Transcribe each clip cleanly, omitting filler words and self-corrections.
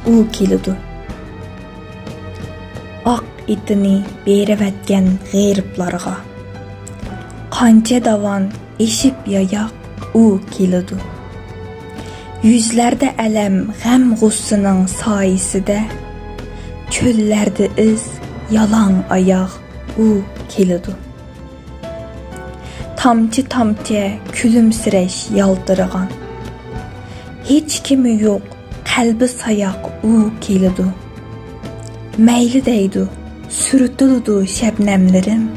u kelidu. Oq itini berivetken g'eriblarga, qancha davan eşip yayak u kelidu. Yüzlerde elem g'am g'ussining soyisida, cho'llarda iz yalang oyoq u kelidu. Tamçı tamçı külümsireş yaldırgan, hiç kimi yok kalbi sayak u kelidu. Meyli deydu, sürütüldü şebnemlerim,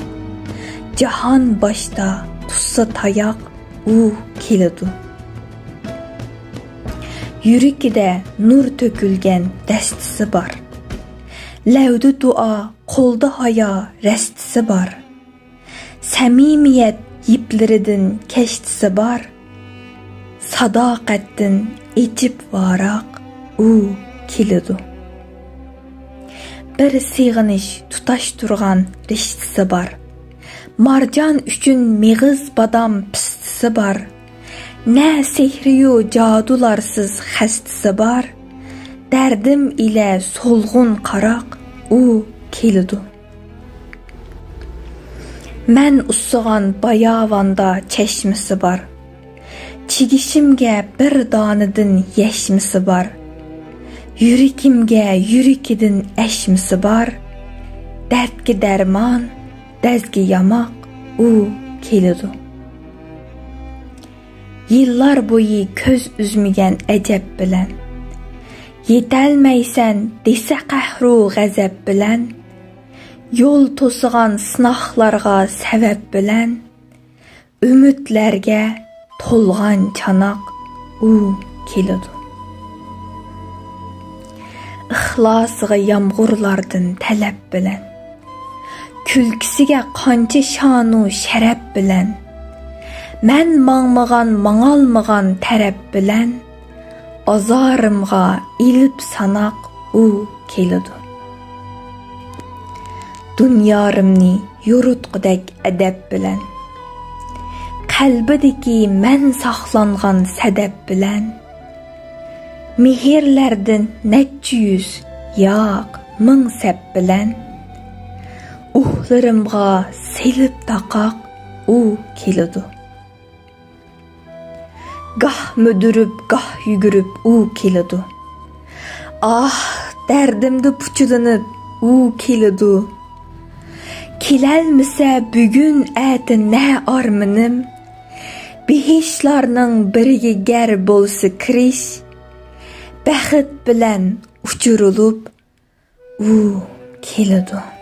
Cahan başta tutsa tayak u kelidu. Yürekide nur tökülgen destisi var, Levdu dua, kolda haya restisi var, Samimiyet yiplerinden keştisi var, Sadaqattin içip varak u kelidu. Bir sığınış tutaşturgan riştisi var, Marcan üçün meğiz badam pistisi var, Ne sehriyu cadularsız xəstisi var, Derdim ile solğun qarak u kelidu. Mən usuğan bayavanda çeşmisi var, Çigişimge bir danıdın yeşmisi var, Yürekimge yürekidin eşmisi var, Dertki derman, dezgi yamak u kelidu. Yıllar boyu köz üzmügen ecep bilen, Yetelmeysen dese qəhru g'azab bilen, Yol tosuğan sınaqlarga sebep bilen, Ümitlerge tolgan çanak u kelidu. İxlasıga yamğurlardan talep bilen, Külkisiga qancha şanu şerep bilen, Mən mağmağan mağalmağan tərəb bilən, Azarımğa ilib sanaq u kelidu. Dünyarımni yorutqudek ədəb bilən, Qalbidiki mən saxlanğan sədəb bilən, Mehirlərdin neçə yüz, yaq, min səb bilən, Uhlarımğa selib taqaq u kelidu. Gah müdürüp, gah yügürüp u kelidu. Ah, derdimde puçulanıp u kelidu. Kelelmise bugün əti nə arminim, Behişlarning biriga gar bolsa kirish, Baxit bilan uçurulup u kelidu.